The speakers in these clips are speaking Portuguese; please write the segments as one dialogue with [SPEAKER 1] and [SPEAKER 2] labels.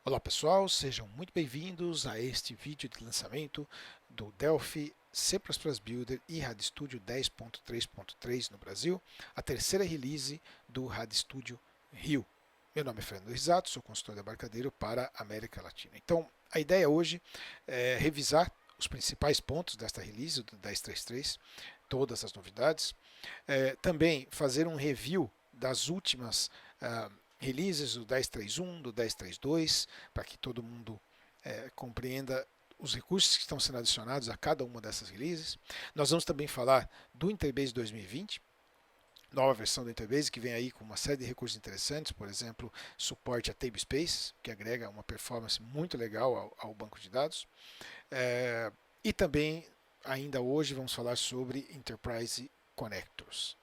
[SPEAKER 1] Olá pessoal, sejam muito bem-vindos a este vídeo de lançamento do Delphi C++ Builder e RADStudio 10.3.3 no Brasil, a terceira release do RADStudio Rio. Meu nome é Fernando Risato, sou consultor de embarcadero para a América Latina. Então, a ideia hoje é revisar os principais pontos desta release do 10.3.3, todas as novidades, também fazer um review das últimas releases do 10.3.1, do 10.3.2, para que todo mundo compreenda os recursos que estão sendo adicionados a cada uma dessas releases. Nós vamos também falar do Interbase 2020, nova versão do Interbase que vem aí com uma série de recursos interessantes, por exemplo, suporte a Tablespace, que agrega uma performance muito legal ao banco de dados. E também, ainda hoje, vamos falar sobre Enterprise Connectors.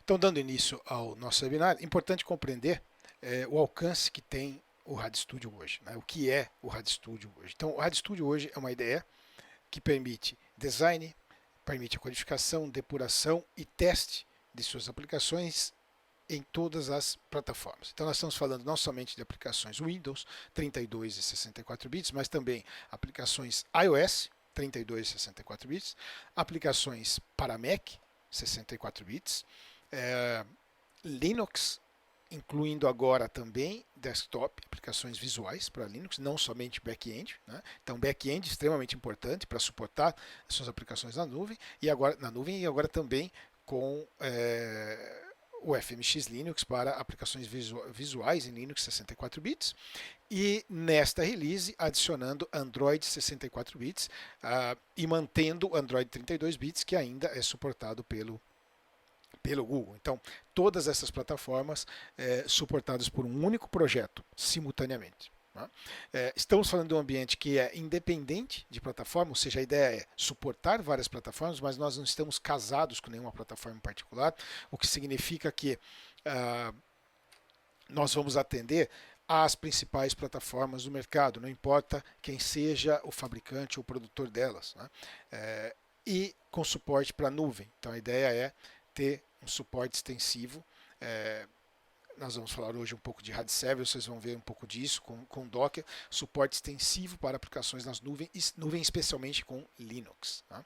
[SPEAKER 1] Então, dando início ao nosso webinar, é importante compreender o alcance que tem o RADStudio hoje, né? O que é o RADStudio hoje. Então, o RADStudio hoje é uma IDE que permite design, permite a codificação, depuração e teste de suas aplicações em todas as plataformas. Então, nós estamos falando não somente de aplicações Windows 32 e 64 bits, mas também aplicações iOS 32 e 64 bits, aplicações para Mac 64 bits, Linux, incluindo agora também desktop, aplicações visuais para Linux, não somente back-end, né? Então back-end extremamente importante para suportar as suas aplicações na nuvem e agora também com o FMX Linux para aplicações visuais em Linux 64 bits e nesta release adicionando Android 64 bits e mantendo Android 32 bits que ainda é suportado pelo Google. Então, todas essas plataformas suportadas por um único projeto, simultaneamente. Tá? Estamos falando de um ambiente que é independente de plataforma, ou seja, a ideia é suportar várias plataformas, mas nós não estamos casados com nenhuma plataforma em particular, o que significa que nós vamos atender às principais plataformas do mercado, não importa quem seja o fabricante ou o produtor delas. Né? E com suporte para nuvem. Então, a ideia é ter um suporte extensivo. Nós vamos falar hoje um pouco de RAD Server, vocês vão ver um pouco disso com Docker, suporte extensivo para aplicações nas nuvens especialmente com Linux. Tá?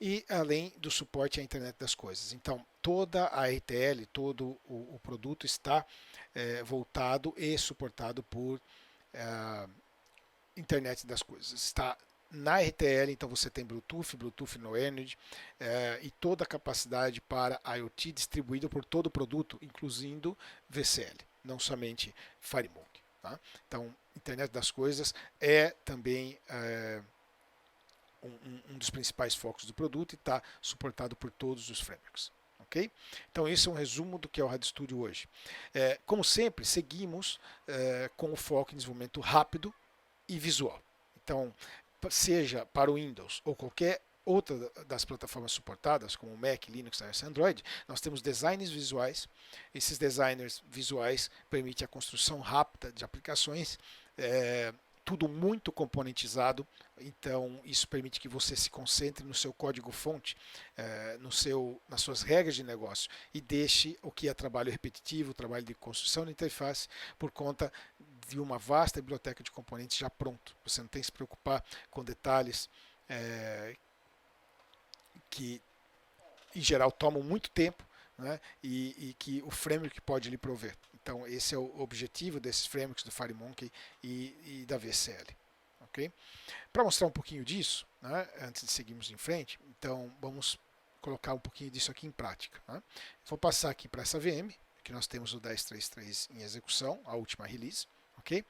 [SPEAKER 1] E além do suporte à internet das coisas. Então, toda a RTL, todo o produto está voltado e suportado por internet das coisas. Está na RTL, então você tem Bluetooth, Bluetooth No Energy e toda a capacidade para IoT distribuída por todo o produto, incluindo VCL, não somente FireMonkey. Tá? Então, internet das coisas é também um dos principais focos do produto e está suportado por todos os frameworks. Okay? Então, esse é um resumo do que é o RADStudio hoje. Como sempre, seguimos com o foco em desenvolvimento rápido e visual. Então, seja para o Windows ou qualquer outra das plataformas suportadas, como Mac, Linux, iOS e Android, nós temos designs visuais. Esses designers visuais permitem a construção rápida de aplicações, tudo muito componentizado, então isso permite que você se concentre no seu código-fonte, nas suas regras de negócio e deixe o que é trabalho repetitivo, trabalho de construção de interface, por conta de uma vasta biblioteca de componentes já pronto. Você não tem que se preocupar com detalhes que, em geral, tomam muito tempo, né, e que o framework pode lhe prover. Então, esse é o objetivo desses frameworks do FireMonkey e da VCL. Okay? Para mostrar um pouquinho disso, né, antes de seguirmos em frente, então vamos colocar um pouquinho disso aqui em prática. Né? Vou passar aqui para essa VM, que nós temos o 10.3.3 em execução, a última release. Okay?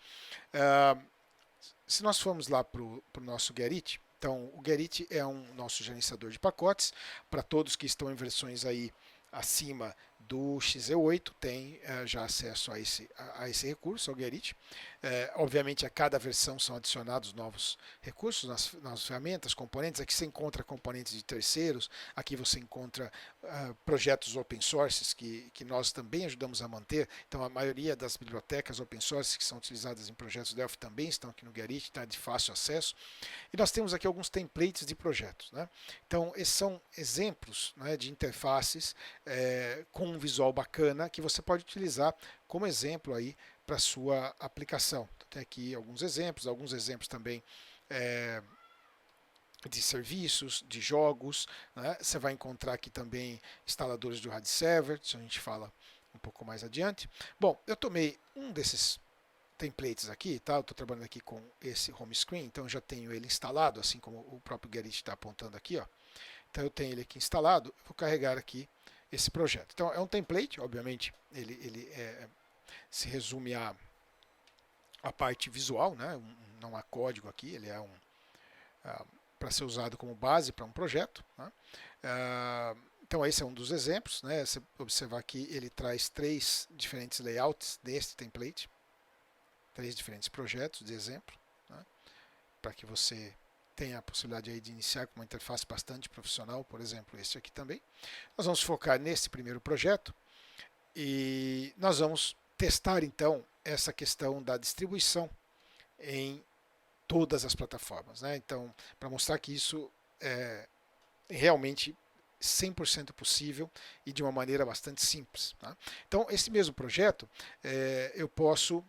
[SPEAKER 1] Se nós formos lá para o nosso Gerrit, então o Gerrit é um nosso gerenciador de pacotes. Para todos que estão em versões aí acima do XE8 tem já acesso a esse recurso, ao Gerrit. Obviamente, a cada versão são adicionados novos recursos nas ferramentas, componentes. Aqui você encontra componentes de terceiros, aqui você encontra projetos open source que nós também ajudamos a manter. Então, a maioria das bibliotecas open source que são utilizadas em projetos Delphi também estão aqui no Gerrit, está de fácil acesso. E nós temos aqui alguns templates de projetos. Né? Então, esses são exemplos, né, de interfaces com um visual bacana que você pode utilizar como exemplo aí para sua aplicação. Então, tem aqui alguns exemplos também de serviços, de jogos, né? Você vai encontrar aqui também instaladores do RAD Server, isso a gente fala um pouco mais adiante. Bom, eu tomei um desses templates aqui, tá? Eu estou trabalhando aqui com esse home screen, então eu já tenho ele instalado, assim como o próprio Gerrit está apontando aqui, ó. Então eu tenho ele aqui instalado, eu vou carregar aqui esse projeto. Então é um template, obviamente, ele se resume a parte visual, né? Não há código aqui, ele é para ser usado como base para um projeto, né? Então esse é um dos exemplos, né? Você observar aqui, ele traz 3 diferentes layouts deste template, 3 diferentes projetos de exemplo, né? Para que você tenha a possibilidade aí de iniciar com uma interface bastante profissional, por exemplo, este aqui também. Nós vamos focar nesse primeiro projeto e nós vamos testar então essa questão da distribuição em todas as plataformas, né? Então, para mostrar que isso é realmente 100% possível e de uma maneira bastante simples, tá? Então, esse mesmo projeto, eu posso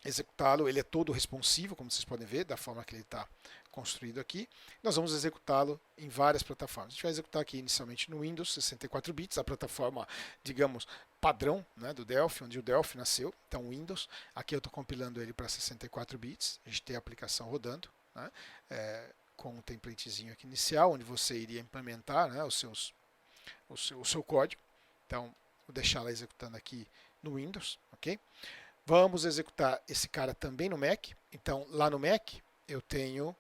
[SPEAKER 1] executá-lo, ele é todo responsivo, como vocês podem ver, da forma que ele está construído aqui. Nós vamos executá-lo em várias plataformas. A gente vai executar aqui inicialmente no Windows 64 bits, a plataforma, digamos, padrão, né, do Delphi, onde o Delphi nasceu. Então, Windows, aqui eu estou compilando ele para 64 bits, a gente tem a aplicação rodando, né, com um templatezinho aqui inicial, onde você iria implementar, né, o seu código. Então, vou deixar ela executando aqui no Windows, ok? Vamos executar esse cara também no Mac. Então, lá no Mac, eu tenho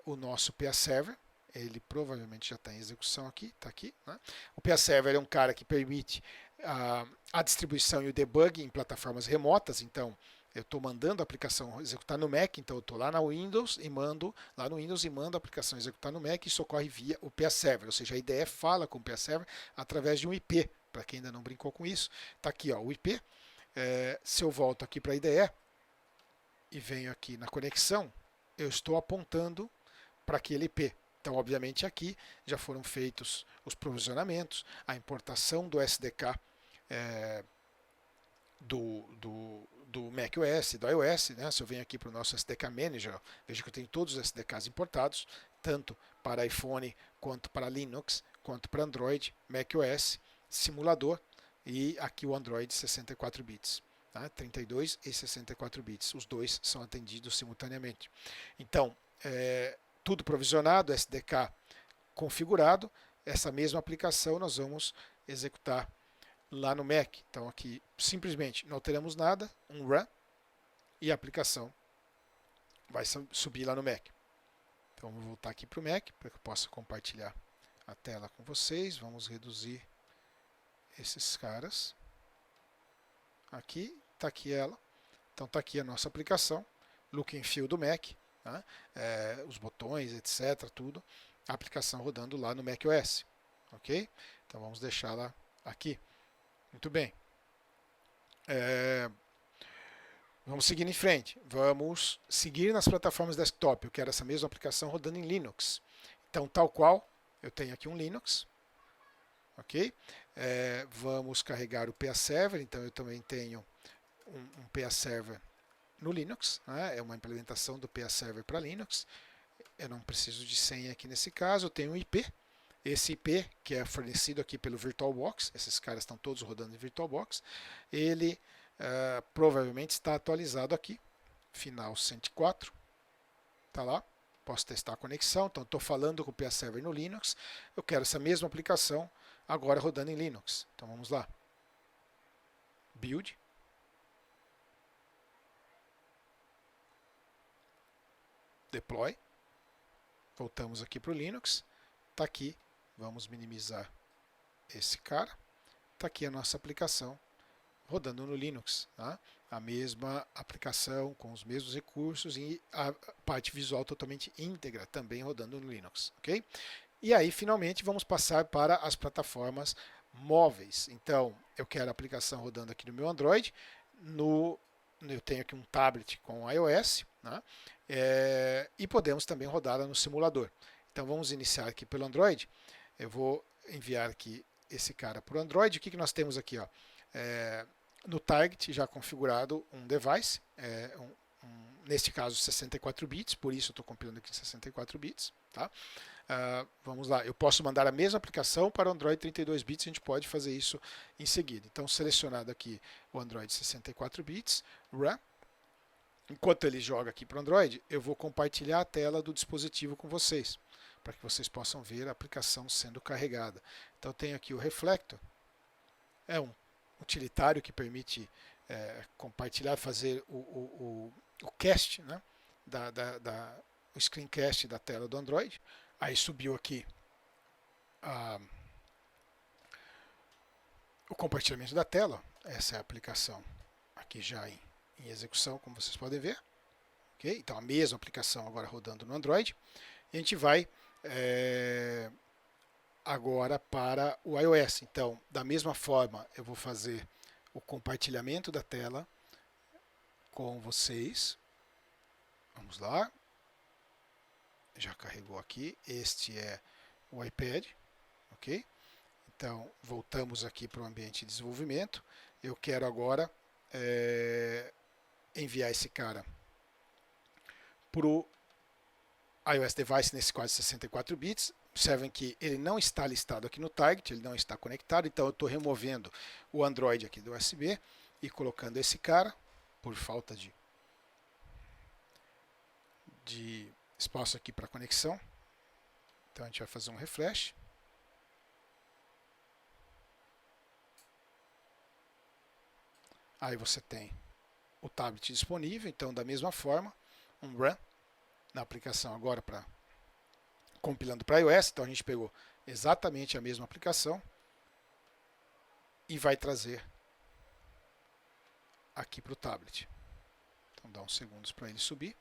[SPEAKER 1] o nosso PA Server. Ele provavelmente já está em execução aqui, está aqui, né? O PA Server é um cara que permite a distribuição e o debug em plataformas remotas. Então, eu estou mandando a aplicação executar no Mac. Então, eu estou lá no Windows e mando a aplicação executar no Mac e isso ocorre via o PA Server. Ou seja, a IDE fala com o PA Server através de um IP. Para quem ainda não brincou com isso, está aqui, ó, o IP. Se eu volto aqui para a IDE e venho aqui na conexão, eu estou apontando para aquele IP. Então, obviamente, aqui já foram feitos os provisionamentos, a importação do SDK do macOS, do iOS, né? Se eu venho aqui para o nosso SDK Manager, veja que eu tenho todos os SDKs importados, tanto para iPhone, quanto para Linux, quanto para Android, macOS, simulador, e aqui o Android 64 bits, tá? 32 e 64 bits, os dois são atendidos simultaneamente. Então, tudo provisionado, SDK configurado, essa mesma aplicação nós vamos executar lá no Mac. Então aqui simplesmente não alteramos nada, um run, e a aplicação vai subir lá no Mac. Então vou voltar aqui para o Mac para que eu possa compartilhar a tela com vocês. Vamos reduzir esses caras. Aqui, está aqui ela. Então está aqui a nossa aplicação, look and feel do Mac, tá? Os botões, etc, tudo. A aplicação rodando lá no macOS, ok? Então vamos deixá-la aqui. Muito bem. Vamos seguir em frente. Vamos seguir nas plataformas desktop. Eu quero essa mesma aplicação rodando em Linux. Então, tal qual, eu tenho aqui um Linux. Ok? Vamos carregar o PA Server. Então, eu também tenho um PA Server no Linux. Né? É uma implementação do PA Server para Linux. Eu não preciso de senha aqui nesse caso. Eu tenho um IP. Esse IP, que é fornecido aqui pelo VirtualBox, esses caras estão todos rodando em VirtualBox, ele provavelmente está atualizado aqui, final 104, está lá, posso testar a conexão, então estou falando com o PA Server no Linux, eu quero essa mesma aplicação agora rodando em Linux, então vamos lá, build, deploy, voltamos aqui para o Linux, está aqui, vamos minimizar esse cara, está aqui a nossa aplicação rodando no Linux, tá? A mesma aplicação com os mesmos recursos e a parte visual totalmente íntegra também rodando no Linux, ok? E aí finalmente vamos passar para as plataformas móveis. Então eu quero a aplicação rodando aqui no meu Android, eu tenho aqui um tablet com iOS, né? E podemos também rodá-la no simulador. Então vamos iniciar aqui pelo Android. Eu vou enviar aqui esse cara para o Android. O que nós temos aqui? Ó? No target já configurado um device, neste caso 64 bits, por isso eu estou compilando aqui 64 bits. Tá? Vamos lá, eu posso mandar a mesma aplicação para o Android 32 bits, a gente pode fazer isso em seguida. Então, selecionado aqui o Android 64 bits, Run. Enquanto ele joga aqui para o Android, eu vou compartilhar a tela do dispositivo com vocês, para que vocês possam ver a aplicação sendo carregada. Então, tenho aqui o Reflector, é um utilitário que permite compartilhar, fazer o cast, né, o screencast da tela do Android. Aí subiu aqui o compartilhamento da tela. Essa é a aplicação aqui já em execução, como vocês podem ver. Okay? Então a mesma aplicação agora rodando no Android. E a gente vai agora para o iOS. Então, da mesma forma, eu vou fazer o compartilhamento da tela com vocês. Vamos lá. Já carregou aqui. Este é o iPad. Ok? Então, voltamos aqui para o ambiente de desenvolvimento. Eu quero agora enviar esse cara para o iOS device, nesse caso 64 bits. Observem que ele não está listado aqui no target, ele não está conectado, então eu estou removendo o Android aqui do USB e colocando esse cara, por falta de espaço aqui para conexão. Então a gente vai fazer um refresh. Aí você tem o tablet disponível, então da mesma forma, um run na aplicação agora para compilando para iOS. Então a gente pegou exatamente a mesma aplicação e vai trazer aqui para o tablet. Então dá uns segundos para ele subir.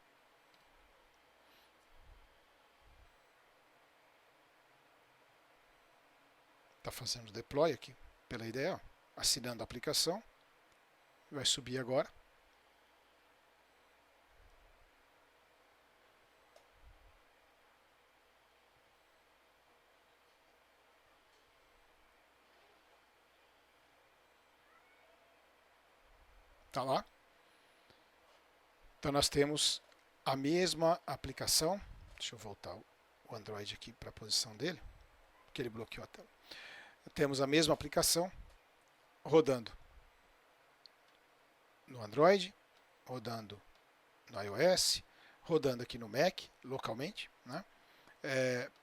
[SPEAKER 1] Está fazendo o deploy aqui pela ideia, ó, assinando a aplicação. Vai subir agora. Está lá. Então nós temos a mesma aplicação. Deixa eu voltar o Android aqui para a posição dele, porque ele bloqueou a tela. Temos a mesma aplicação rodando no Android, rodando no iOS, rodando aqui no Mac, localmente. Né?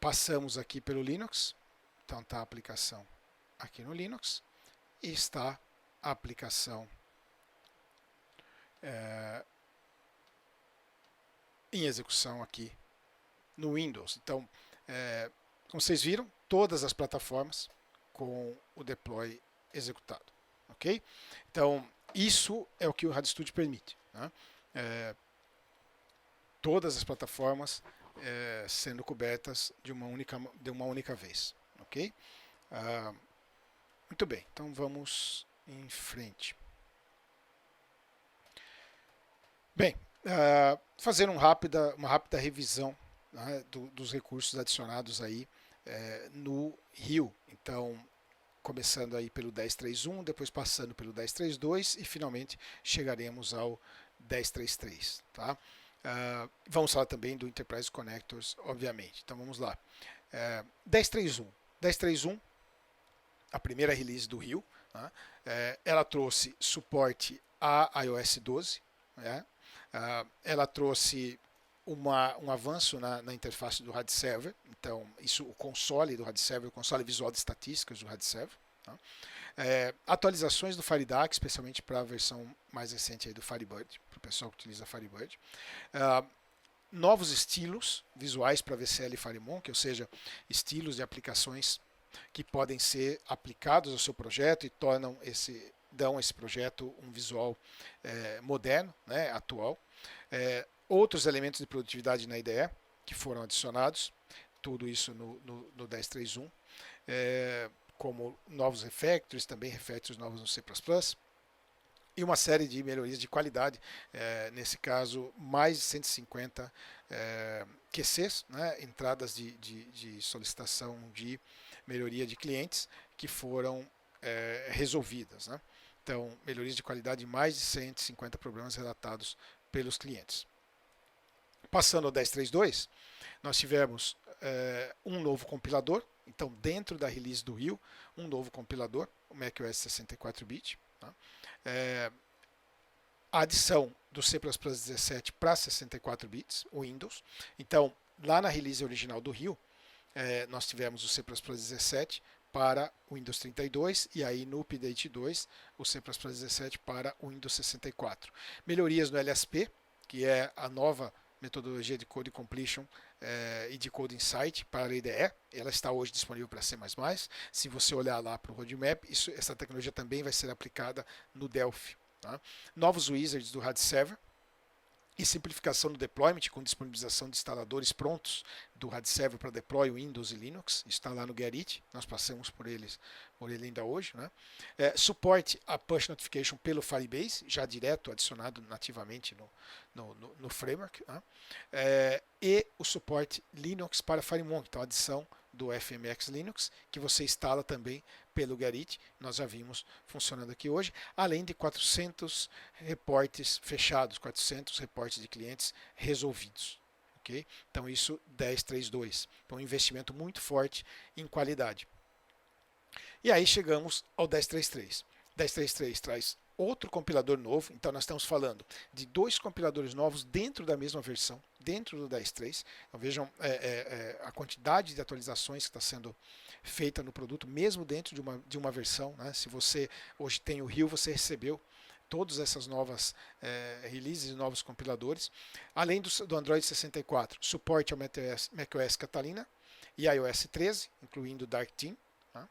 [SPEAKER 1] Passamos aqui pelo Linux, então está a aplicação aqui no Linux, e está a aplicação em execução aqui no Windows. Então, como vocês viram, todas as plataformas com o deploy executado. Ok? Então, isso é o que o RADStudio permite. Né? Todas as plataformas sendo cobertas de uma única vez. Ok? Muito bem, então vamos em frente. Bem, fazer uma rápida revisão, né, dos recursos adicionados aí no Rio. Então, começando aí pelo 10.3.1, depois passando pelo 10.3.2 e finalmente chegaremos ao 10.3.3. Tá? Vamos falar também do Enterprise Connectors, obviamente. Então vamos lá. 10.3.1. 10.3.1, a primeira release do Rio, né? Ela trouxe suporte a iOS 12. Né? Ela trouxe um avanço na interface do RAD Server. Então, isso, o console do RAD Server, o console visual de estatísticas do RAD Server. Tá? Atualizações do FireDAC, especialmente para a versão mais recente aí do Firebird, para o pessoal que utiliza Firebird. Novos estilos visuais para VCL e FireMonkey, ou seja, estilos de aplicações que podem ser aplicados ao seu projeto e dão esse projeto um visual moderno, né, atual. Outros elementos de produtividade na IDE que foram adicionados, tudo isso no 10.3.1, como novos refactors, também refactors novos no C++, e uma série de melhorias de qualidade, nesse caso mais de 150 QCs, né, entradas de solicitação de melhoria de clientes, que foram resolvidas, né? Então, melhorias de qualidade em mais de 150 problemas relatados pelos clientes. Passando ao 10.3.2, nós tivemos um novo compilador. Então, dentro da release do Rio, um novo compilador, o macOS 64-bit. Tá? A adição do C++ 17 para 64 bits, o Windows. Então, lá na release original do Rio, nós tivemos o C++ 17 para o Windows 32 e aí no Update 2 o C++ 17 para o Windows 64. Melhorias no LSP, que é a nova metodologia de Code Completion e de Code Insight para a IDE. Ela está hoje disponível para C++. Se você olhar lá para o roadmap, essa tecnologia também vai ser aplicada no Delphi. Tá? Novos wizards do RAD Server e simplificação do deployment com disponibilização de instaladores prontos do RAD Server para deploy Windows e Linux. Está lá no Gerrit, nós passamos por ele ainda hoje. Né? Suporte a push notification pelo Firebase, já direto adicionado nativamente no framework. Né? E o suporte Linux para FireMonk, então a adição do FMX Linux, que você instala também pelo Gerrit, nós já vimos funcionando aqui hoje, além de 400 reportes fechados, 400 reportes de clientes resolvidos. Okay? Então isso 10.3.2. Então um investimento muito forte em qualidade. E aí chegamos ao 10.3.3. 10.3.3 traz outro compilador novo, então nós estamos falando de 2 compiladores novos dentro da mesma versão, dentro do 10.3. Então vejam a quantidade de atualizações que está sendo feita no produto, mesmo dentro de uma versão. Né? Se você hoje tem o Rio, você recebeu todas essas novas releases e novos compiladores, além do Android 64, suporte ao macOS Catalina e iOS 13, incluindo o Dark Theme, tá?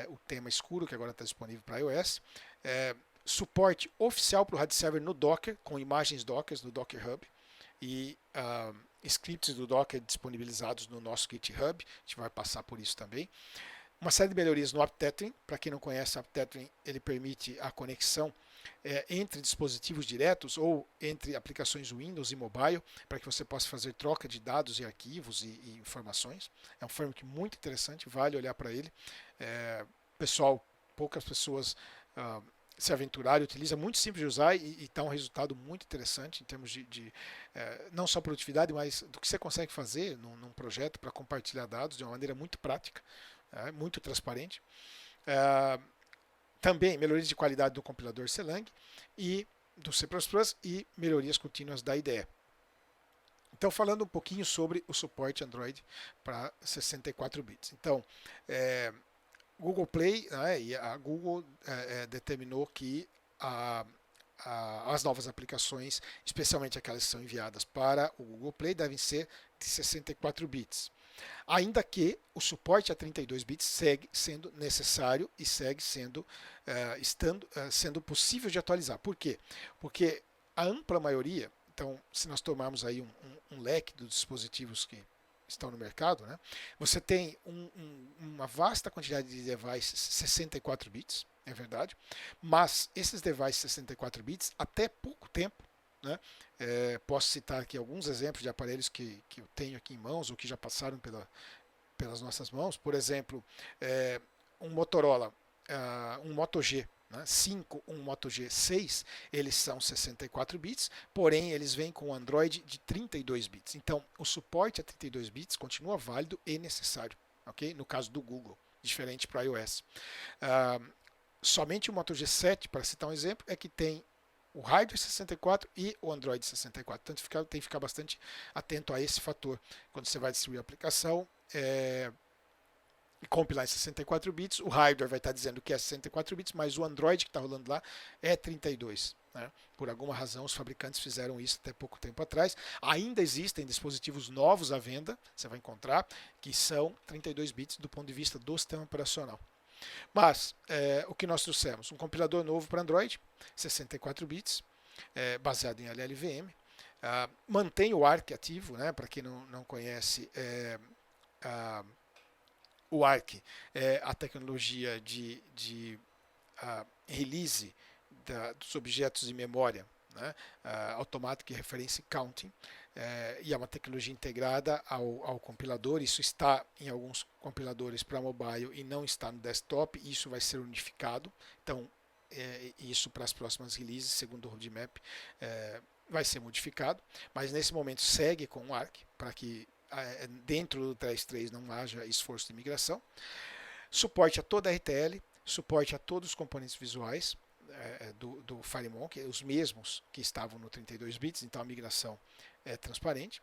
[SPEAKER 1] O tema escuro que agora está disponível para iOS. Suporte oficial para o RAD Server no Docker, com imagens Dockers no Docker Hub e scripts do Docker disponibilizados no nosso GitHub. A gente vai passar por isso também. Uma série de melhorias no AppTethering. Para quem não conhece, o AppTethering ele permite a conexão entre dispositivos diretos ou entre aplicações Windows e mobile, para que você possa fazer troca de dados e arquivos e informações. É um framework muito interessante, vale olhar para ele. Pessoal, poucas pessoas se aventurar, utiliza, muito simples de usar e dá um resultado muito interessante em termos de não só produtividade, mas do que você consegue fazer num projeto para compartilhar dados de uma maneira muito prática, muito transparente. Também melhorias de qualidade do compilador Clang e do C++ e melhorias contínuas da IDE. Então, falando um pouquinho sobre o suporte Android para 64 bits. Então, Google Play, né, e a Google determinou que as novas aplicações, especialmente aquelas que são enviadas para o Google Play, devem ser de 64 bits. Ainda que o suporte a 32 bits segue sendo necessário e segue sendo possível de atualizar. Por quê? Porque a ampla maioria, então, se nós tomarmos aí um leque dos dispositivos que estão no mercado, né, você tem uma vasta quantidade de devices 64 bits, é verdade, mas esses devices 64 bits, até pouco tempo, né, posso citar aqui alguns exemplos de aparelhos que eu tenho aqui em mãos ou que já passaram pelas nossas mãos. Por exemplo, um Motorola, um Moto G 5, um Moto G6, eles são 64 bits, porém eles vêm com Android de 32 bits. Então, o suporte a 32 bits continua válido e necessário, ok? No caso do Google, diferente para iOS. Somente o Moto G7, para citar um exemplo, é que tem o hardware 64 e o Android 64. Então tem que ficar bastante atento a esse fator. Quando você vai distribuir a aplicação e compilar em 64 bits, o hardware vai estar dizendo que é 64 bits, mas o Android que está rolando lá é 32. Né? Por alguma razão, os fabricantes fizeram isso até pouco tempo atrás. Ainda existem dispositivos novos à venda, você vai encontrar, que são 32 bits do ponto de vista do sistema operacional. Mas o que nós trouxemos? Um compilador novo para Android, 64 bits, baseado em LLVM. Mantém o ARC ativo, né? Para quem não conhece, o ARC é a tecnologia de release dos objetos de memória né? Automatic Reference Counting, e é uma tecnologia integrada ao compilador. Isso está em alguns compiladores para mobile e não está no desktop. Isso vai ser unificado. Então, isso para as próximas releases, segundo o roadmap, vai ser modificado. Mas nesse momento segue com o Arc, para que dentro do 3.3 não haja esforço de migração. Suporte a toda a RTL, suporte a todos os componentes visuais do FireMonkey, os mesmos que estavam no 32 bits, então a migração é transparente.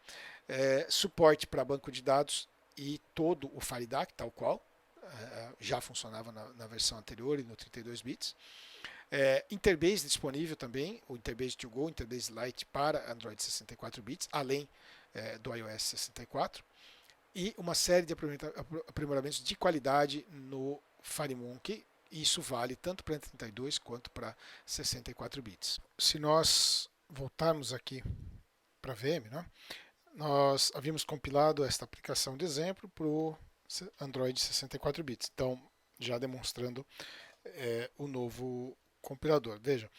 [SPEAKER 1] Suporte para banco de dados e todo o FireDAC, tal qual, já funcionava na versão anterior e no 32 bits. Interbase disponível também, o Interbase to Go, Interbase Lite para Android 64 bits, além do iOS 64. E uma série de aprimoramentos de qualidade no FireMonkey. Isso vale tanto para 32 quanto para 64 bits. Se nós voltarmos aqui para a VM, né, nós havíamos compilado esta aplicação de exemplo para o Android 64 bits. Então, já demonstrando o novo compilador. Veja,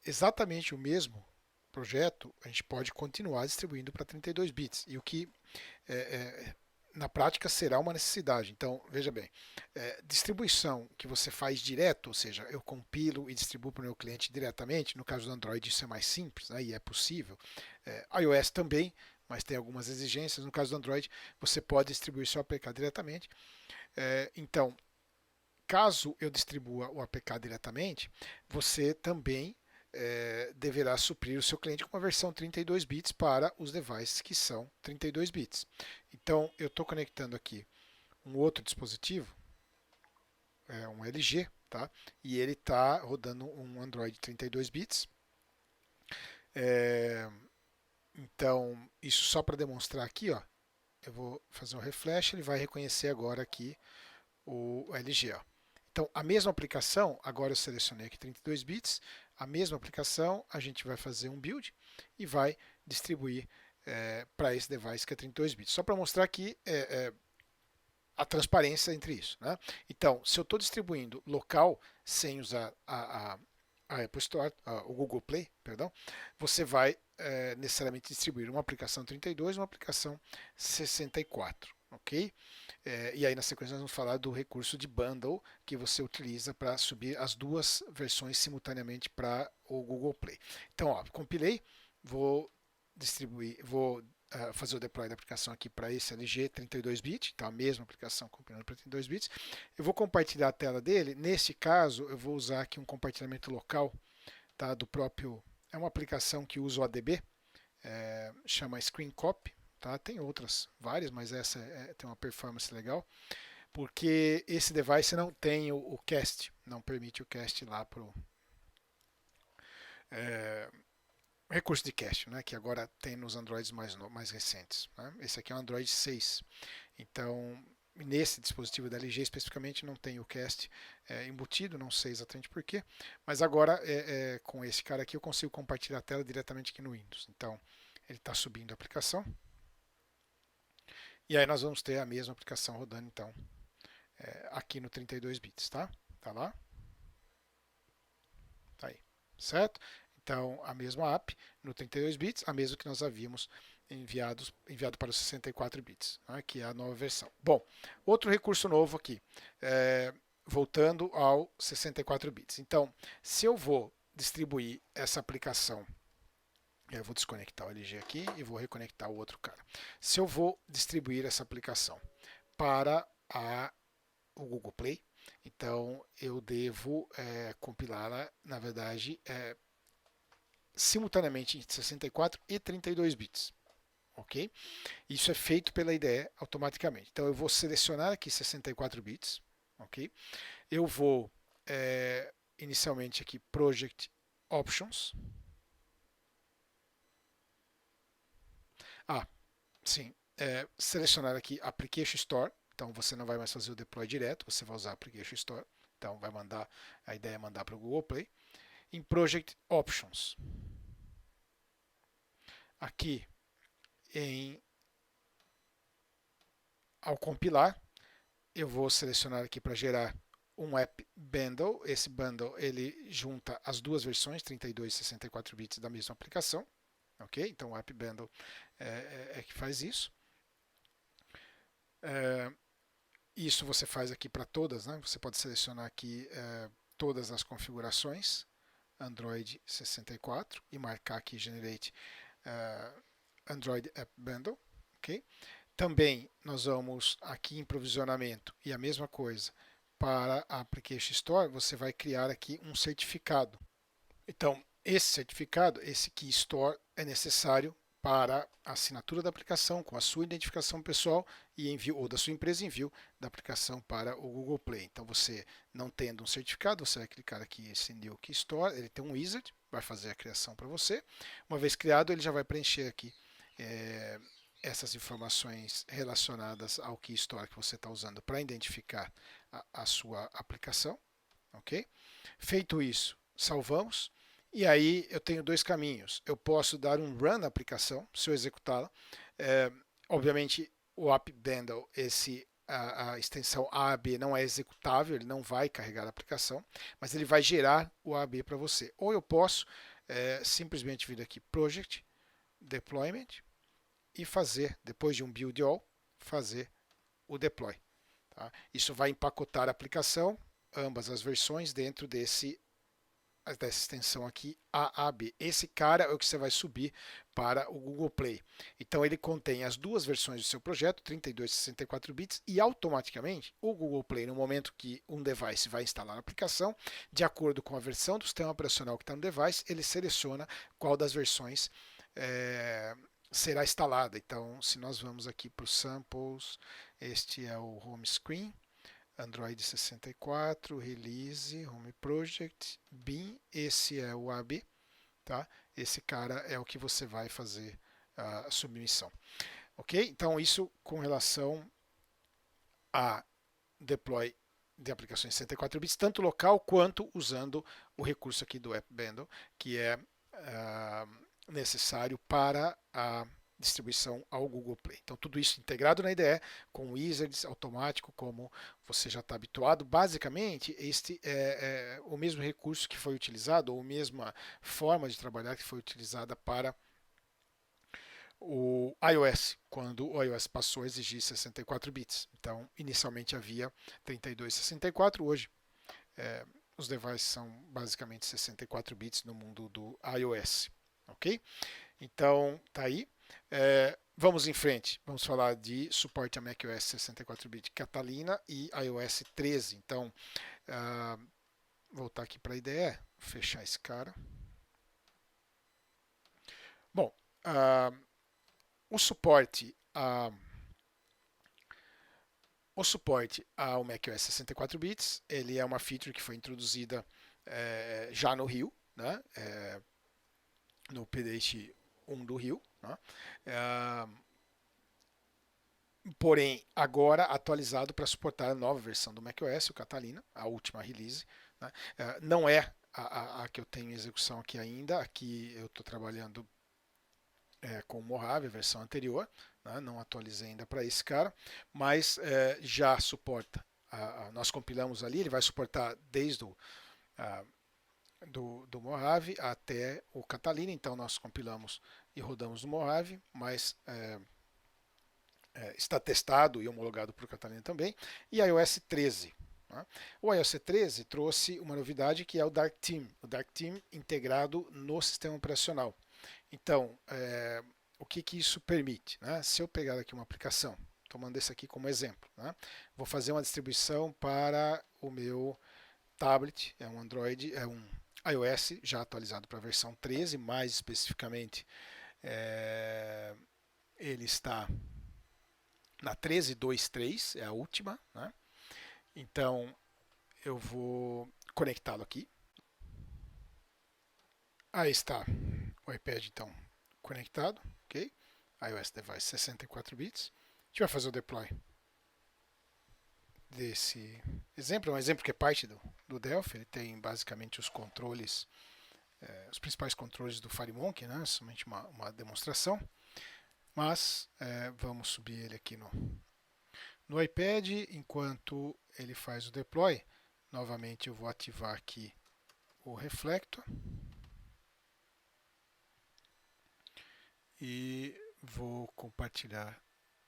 [SPEAKER 1] exatamente o mesmo projeto a gente pode continuar distribuindo para 32 bits. E o que na prática será uma necessidade. Então, veja bem, distribuição que você faz direto, ou seja, eu compilo e distribuo para o meu cliente diretamente, no caso do Android isso é mais simples, né, e é possível. iOS também, mas tem algumas exigências. No caso do Android, você pode distribuir seu APK diretamente. Então, caso eu distribua o APK diretamente, você também deverá suprir o seu cliente com uma versão 32 bits para os devices que são 32 bits. Então, eu estou conectando aqui um outro dispositivo, um LG, tá? E ele está rodando um Android 32 bits. Então, isso só para demonstrar aqui, ó, eu vou fazer um refresh, ele vai reconhecer agora aqui o LG. Ó. Então, a mesma aplicação, agora eu selecionei aqui 32 bits, a mesma aplicação, a gente vai fazer um build e vai distribuir para esse device que é 32 bits. Só para mostrar aqui a transparência entre isso. Né? Então, se eu estou distribuindo local sem usar a Apple Store, o Google Play, perdão, você vai necessariamente distribuir uma aplicação 32 e uma aplicação 64. Ok? E aí na sequência nós vamos falar do recurso de bundle que você utiliza para subir as duas versões simultaneamente para o Google Play. Então, ó, compilei, vou distribuir, vou fazer o deploy da aplicação aqui para esse LG 32 bits, então a mesma aplicação compilando para 32 bits. Eu vou compartilhar a tela dele. Nesse caso, eu vou usar aqui um compartilhamento local, tá, do próprio. É uma aplicação que usa o ADB, chama Screen Copy. Tá? Tem outras, várias, mas essa tem uma performance legal, porque esse device não tem o cast, não permite o cast lá para o recurso de cache, né, que agora tem nos Androids mais recentes. Né? Esse aqui é um Android 6, então nesse dispositivo da LG especificamente não tem o cast embutido, não sei exatamente porquê, mas agora com esse cara aqui eu consigo compartilhar a tela diretamente aqui no Windows. Então ele está subindo a aplicação. E aí nós vamos ter a mesma aplicação rodando, então, aqui no 32 bits, tá? Tá lá? Tá aí, certo? Então, a mesma app no 32 bits, a mesma que nós havíamos enviado para os 64 bits, né, que é a nova versão. Bom, outro recurso novo aqui, voltando ao 64 bits. Então, se eu vou distribuir essa aplicação, eu vou desconectar o LG aqui e vou reconectar o outro cara. Se eu vou distribuir essa aplicação para o Google Play, então eu devo compilá-la, na verdade, simultaneamente em 64 e 32 bits. Ok? Isso é feito pela IDE automaticamente. Então eu vou selecionar aqui 64 bits. Ok? Eu vou inicialmente aqui Project Options. Sim, selecionar aqui Application Store. Então você não vai mais fazer o deploy direto, você vai usar Application Store. Então vai mandar, a ideia é mandar para o Google Play. Em Project Options. Aqui ao compilar, eu vou selecionar aqui para gerar um app bundle. Esse bundle ele junta as duas versões, 32 e 64 bits da mesma aplicação. Ok? Então o app bundle é que faz isso. Isso você faz aqui para todas, né? Você pode selecionar aqui todas as configurações Android 64 e marcar aqui Generate Android App Bundle. Ok? Também nós vamos aqui em provisionamento e a mesma coisa para a Application Store, você vai criar aqui um certificado. Então, esse certificado, esse Key Store, é necessário para a assinatura da aplicação, com a sua identificação pessoal e envio, ou da sua empresa, envio da aplicação para o Google Play. Então, você não tendo um certificado, você vai clicar aqui esse New Key Store, ele tem um wizard, vai fazer a criação para você. Uma vez criado, ele já vai preencher aqui essas informações relacionadas ao Key Store que você está usando para identificar a sua aplicação. Ok? Feito isso, salvamos. E aí eu tenho dois caminhos. Eu posso dar um run na aplicação, se eu executá-la. Obviamente, o app bundle, a extensão AAB não é executável, ele não vai carregar a aplicação, mas ele vai gerar o AAB para você. Ou eu posso simplesmente vir aqui, Project, Deployment, e fazer, depois de um build all, fazer o deploy. Tá? Isso vai empacotar a aplicação, ambas as versões, dentro dessa extensão aqui AAB. Esse cara é o que você vai subir para o Google Play. Então ele contém as duas versões do seu projeto, 32 e 64 bits, e automaticamente o Google Play, no momento que um device vai instalar a aplicação, de acordo com a versão do sistema operacional que está no device, ele seleciona qual das versões será instalada. Então, se nós vamos aqui para os samples, este é o home screen, Android 64, Release, Home Project, Bin, esse é o AB, tá? Esse cara é o que você vai fazer a submissão. Ok? Então, isso com relação a deploy de aplicações 64 bits, tanto local quanto usando o recurso aqui do App Bundle, que é necessário para a distribuição ao Google Play. Então, tudo isso integrado na IDE, com wizards automático, como você já está habituado. Basicamente, este é o mesmo recurso que foi utilizado, ou a mesma forma de trabalhar que foi utilizada para o iOS, quando o iOS passou a exigir 64 bits. Então, inicialmente havia 32 e 64, hoje os devices são basicamente 64 bits no mundo do iOS. Ok? Então, tá aí. Vamos em frente. Vamos falar de suporte a macOS 64-bit Catalina e iOS 13. Então, voltar aqui para a IDE, fechar esse cara. Bom, o suporte ao macOS 64 bits, ele é uma feature que foi introduzida já no Rio, né? No update 1 do Rio, né? Porém, agora atualizado para suportar a nova versão do macOS, o Catalina, a última release. Né? Não é a que eu tenho em execução aqui ainda, aqui eu estou trabalhando com o Mojave, a versão anterior, né? Não atualizei ainda para esse cara, mas já suporta. Nós compilamos ali, ele vai suportar desde do Mojave até o Catalina, então nós compilamos e rodamos no Mojave, mas está testado e homologado para o Catalina também, e iOS 13. Né? O iOS 13 trouxe uma novidade que é o Dark Theme, integrado no sistema operacional. Então, o que isso permite? Né? Se eu pegar aqui uma aplicação, tomando esse aqui como exemplo, né? Vou fazer uma distribuição para o meu tablet, é um Android, é um iOS já atualizado para a versão 13, mais especificamente ele está na 13.2.3, é a última, né? Então eu vou conectá-lo aqui. Aí está o iPad então conectado, ok? iOS device 64 bits. A gente vai fazer o deploy desse exemplo, é um exemplo que é parte do Delphi, ele tem basicamente os controles, os principais controles do FireMonkey, né? Somente uma demonstração, mas vamos subir ele aqui no iPad, enquanto ele faz o deploy, Novamente eu vou ativar aqui o Reflector e vou compartilhar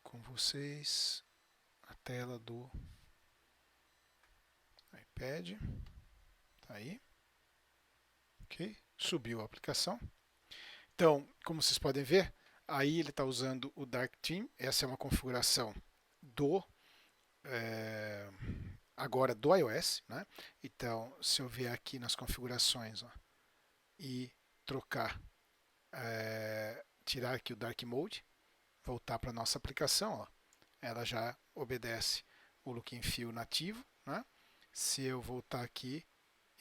[SPEAKER 1] com vocês a tela do iPad. Tá aí. Ok? Subiu a aplicação. Então, como vocês podem ver, aí ele está usando o Dark Theme. Essa é uma configuração do agora do iOS, né? Então, se eu vier aqui nas configurações, ó, e trocar, tirar aqui o Dark Mode, voltar para a nossa aplicação, ó, ela já obedece o Look and Feel nativo, né? Se eu voltar aqui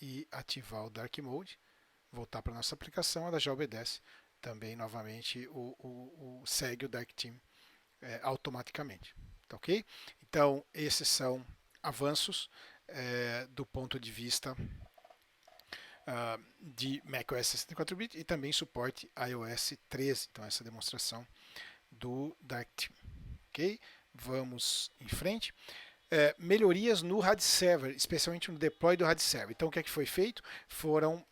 [SPEAKER 1] e ativar o Dark Mode, voltar para a nossa aplicação, ela já obedece também novamente segue o Dark Theme automaticamente. Tá ok? Então, esses são avanços do ponto de vista de macOS 64-bit e também suporte iOS 13. Então, essa demonstração do Dark Theme. Ok? Vamos em frente. Melhorias no RAD Server, especialmente no deploy do RAD Server. Então, o que é que foi feito? Foram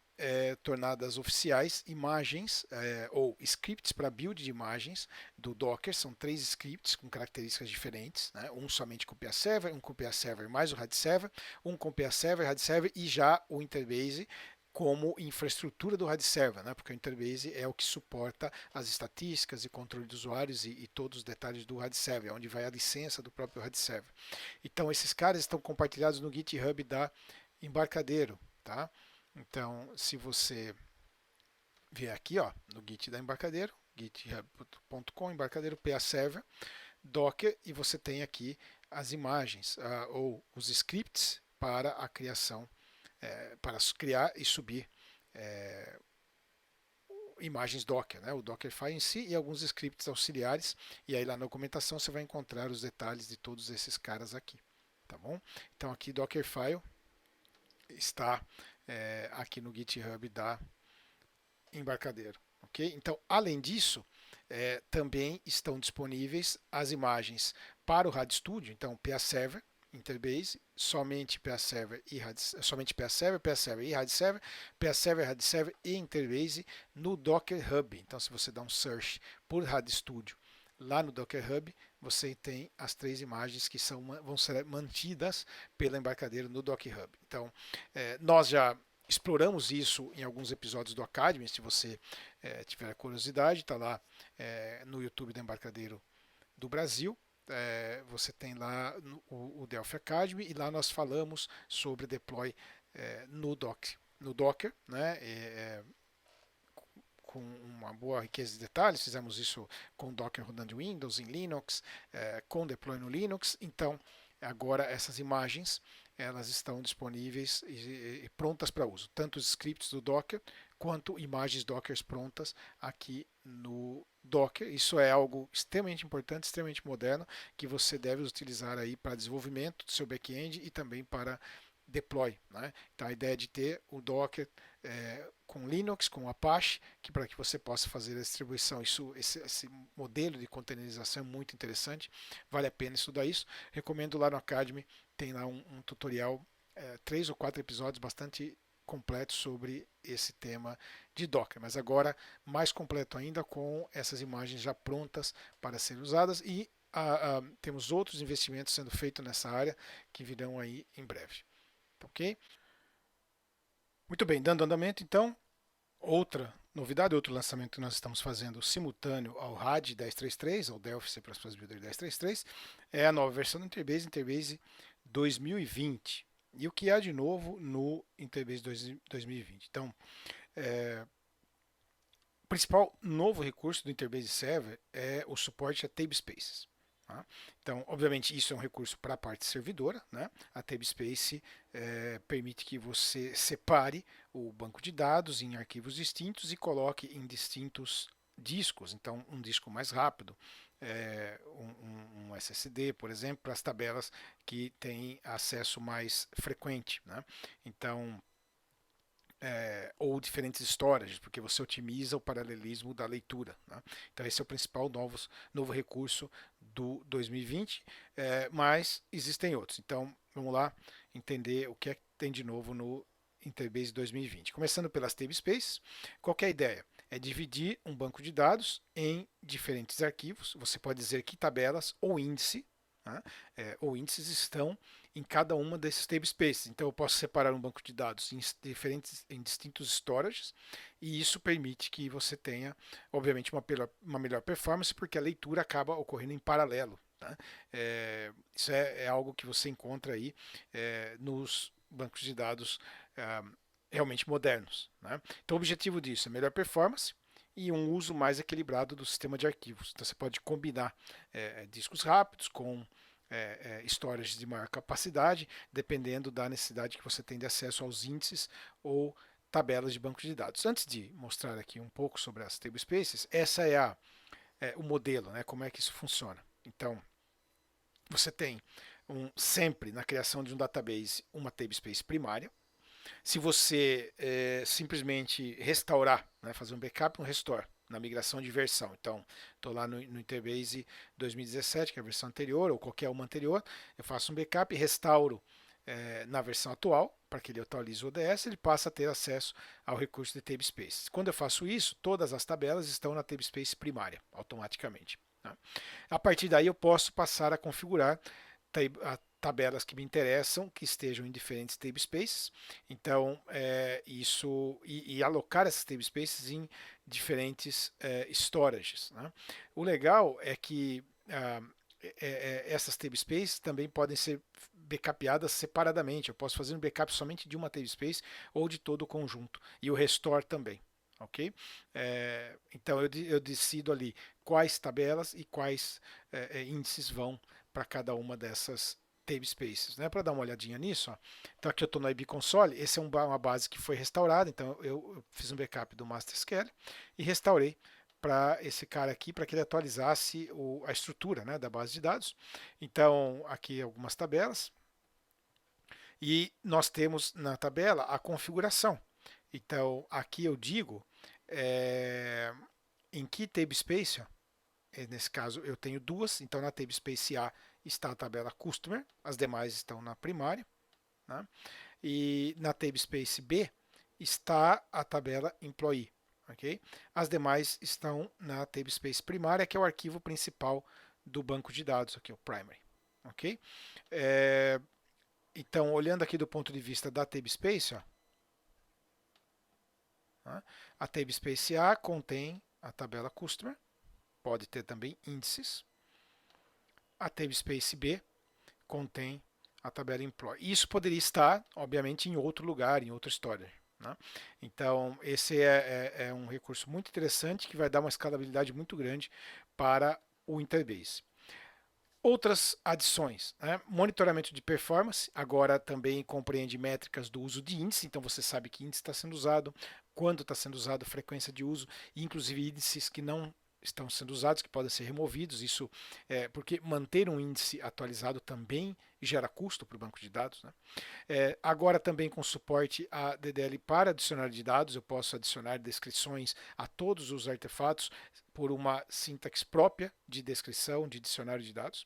[SPEAKER 1] tornadas oficiais imagens ou scripts para build de imagens do Docker. São 3 scripts com características diferentes, né? Um somente com PA Server, um com PA Server mais o RAD Server, um com PA Server, RAD Server e já o Interbase como infraestrutura do RAD Server, né? Porque o Interbase é o que suporta as estatísticas e controle de usuários e todos os detalhes do RAD Server, onde vai a licença do próprio RAD Server. Então, esses caras estão compartilhados no GitHub da Embarcadero, tá? Então, se você vier aqui, ó, no Git da Embarcadero, github.com, Embarcadero, PA Server, Docker, e você tem aqui as imagens ou os scripts para a criação, para criar e subir imagens Docker, né? O Dockerfile em si e alguns scripts auxiliares, e aí lá na documentação você vai encontrar os detalhes de todos esses caras aqui, tá bom? Então aqui Dockerfile está aqui no GitHub da Embarcadero. Okay? Então, além disso, também estão disponíveis as imagens para o RAD Studio, então PA Server, Interbase, somente PA Server e somente PA Server, PA Server e RAD Server, PA Server, RAD Server e Interbase no Docker Hub. Então, se você dá um search por RAD Studio lá no Docker Hub, você tem as 3 imagens que vão ser mantidas pela Embarcadero no Docker Hub. Então, nós já exploramos isso em alguns episódios do Academy. Se você tiver curiosidade, está lá no YouTube da Embarcadero do Brasil. Você tem lá o Delphi Academy e lá nós falamos sobre deploy no Docker, né? Com uma boa riqueza de detalhes. Fizemos isso com Docker rodando em Windows, em Linux, com deploy no Linux. Então, agora essas imagens elas estão disponíveis e prontas para uso, tanto os scripts do Docker quanto imagens Docker prontas aqui no Docker. Isso é algo extremamente importante, extremamente moderno, que você deve utilizar aí para desenvolvimento do seu back-end e também para deploy, né? Então a ideia de ter o Docker com Linux, com Apache, para que você possa fazer a distribuição. Esse modelo de containerização é muito interessante, vale a pena estudar isso. Recomendo lá no Academy, tem lá um tutorial, 3 ou 4 episódios bastante completos sobre esse tema de Docker, mas agora mais completo ainda com essas imagens já prontas para serem usadas e temos outros investimentos sendo feitos nessa área que virão aí em breve. Ok? Muito bem, dando andamento então, outra novidade, outro lançamento que nós estamos fazendo simultâneo ao RAD 10.3.3, ao Delphi C++ Builder 10.3.3, é a nova versão do Interbase, Interbase 2020. E o que há de novo no Interbase 2020? Então, o principal novo recurso do Interbase Server é o suporte a Tabespaces. Tá? Então, obviamente, isso é um recurso para a parte servidora, né? A Tabespace permite que você separe o banco de dados em arquivos distintos e coloque em distintos discos. Então, um disco mais rápido, um SSD, por exemplo, para as tabelas que têm acesso mais frequente, né? Então, ou diferentes storages, porque você otimiza o paralelismo da leitura, né? Então esse é o principal novo recurso do 2020, mas existem outros. Então vamos lá entender o que é tem de novo no Interbase 2020. Começando pelas Tablespaces, qual que é a ideia? É dividir um banco de dados em diferentes arquivos. Você pode dizer que tabelas ou índice, né, ou índices estão em cada uma desses tablespaces. Então eu posso separar um banco de dados em distintos storages, e isso permite que você tenha, obviamente, uma melhor performance, porque a leitura acaba ocorrendo em paralelo. Tá? Isso é algo que você encontra aí nos bancos de dados realmente modernos. Né? Então o objetivo disso é melhor performance e um uso mais equilibrado do sistema de arquivos. Então você pode combinar discos rápidos com storages de maior capacidade, dependendo da necessidade que você tem de acesso aos índices ou tabelas de banco de dados. Antes de mostrar aqui um pouco sobre as tablespaces, essa é o modelo, né, como é que isso funciona. Então, você tem sempre na criação de um database uma tablespace primária. Se você simplesmente restaurar, né, fazer um backup, um restore, na migração de versão. Então, estou lá no Interbase 2017, que é a versão anterior, ou qualquer uma anterior, eu faço um backup e restauro na versão atual, para que ele atualize o ODS, ele passa a ter acesso ao recurso de tablespace. Quando eu faço isso, todas as tabelas estão na tablespace primária, automaticamente. Tá? A partir daí, eu posso passar a configurar tabelas que me interessam, que estejam em diferentes tablespaces. Então, isso e alocar essas tablespaces em diferentes storages. Né? O legal é que essas tablespaces também podem ser backupeadas separadamente. Eu posso fazer um backup somente de uma tablespace ou de todo o conjunto. E o restore também. Ok? Então eu decido ali quais tabelas e quais índices vão para cada uma dessas tablespaces. Né? Para dar uma olhadinha nisso, ó. Então aqui eu estou no IB Console, esse é uma base que foi restaurada, então eu fiz um backup do MasterSQL e restaurei para esse cara aqui, para que ele atualizasse a estrutura, né, da base de dados. Então aqui algumas tabelas, e nós temos na tabela a configuração. Então aqui eu digo em que tablespace, ó, nesse caso eu tenho duas, então na tablespace A está a tabela Customer, as demais estão na primária, né? E na tablespace B está a tabela Employee, ok? As demais estão na tablespace primária, que é o arquivo principal do banco de dados, aqui, o primary, ok? Então, olhando aqui do ponto de vista da tablespace, ó, né? A tablespace A contém a tabela Customer, pode ter também índices. A tablespace B contém a tabela Employee. Isso poderia estar, obviamente, em outro lugar, em outra história. Né? Então, esse é um recurso muito interessante que vai dar uma escalabilidade muito grande para o Interbase. Outras adições, né? Monitoramento de performance, agora também compreende métricas do uso de índice, então você sabe que índice está sendo usado, quando está sendo usado, frequência de uso, e inclusive índices que não estão sendo usados, que podem ser removidos. Isso porque manter um índice atualizado também gera custo para o banco de dados. Né? Agora também com suporte a DDL para dicionário de dados, eu posso adicionar descrições a todos os artefatos por uma sintaxe própria de descrição de dicionário de dados.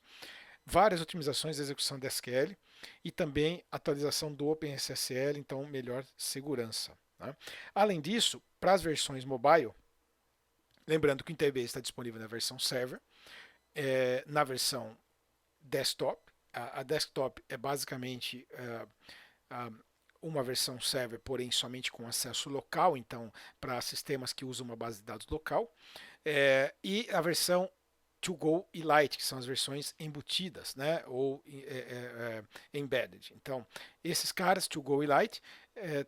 [SPEAKER 1] Várias otimizações da execução de SQL e também atualização do OpenSSL, então melhor segurança. Né? Além disso, para as versões mobile, lembrando que o Interbase está disponível na versão server, na versão desktop. A desktop é basicamente uma versão server, porém somente com acesso local, então para sistemas que usam uma base de dados local. E a versão To Go e Lite, que são as versões embutidas, né, ou embedded. Então, esses caras, To Go e Lite,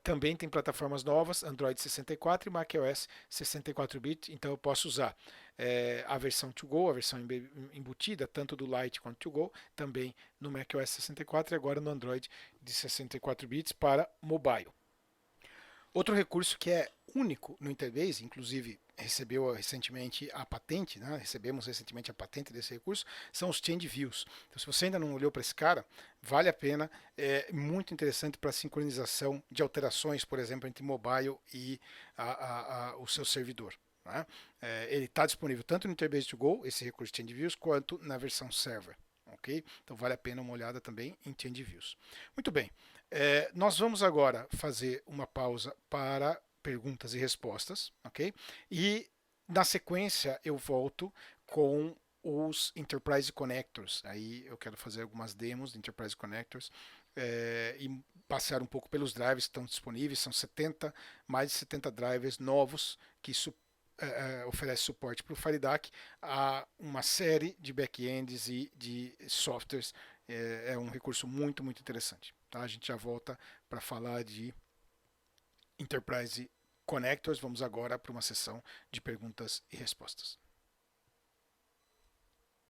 [SPEAKER 1] também tem plataformas novas, Android 64 e macOS 64-bit, então eu posso usar a versão To Go, a versão embutida, tanto do Lite quanto To Go, também no macOS 64 e agora no Android de 64 bits para mobile. Outro recurso que é único no Interbase, inclusive recebeu recentemente a patente, né? Recebemos recentemente a patente desse recurso, são os Change Views. Então, se você ainda não olhou para esse cara, vale a pena, é muito interessante para sincronização de alterações, por exemplo, entre mobile e o seu servidor. Né? Ele está disponível tanto no Interbase to Go, esse recurso Change Views, quanto na versão server. ok? Então vale a pena uma olhada também em Change Views. Muito bem, nós vamos agora fazer uma pausa para perguntas e respostas, ok? E na sequência eu volto com os Enterprise Connectors. Aí eu quero fazer algumas demos de Enterprise Connectors e passear um pouco pelos drivers que estão disponíveis. São mais de 70 drivers novos que oferece suporte para o FireDAC a uma série de backends e de softwares. É um recurso muito, muito interessante. Tá? A gente já volta para falar de Enterprise Connectors. Vamos agora para uma sessão de perguntas e respostas.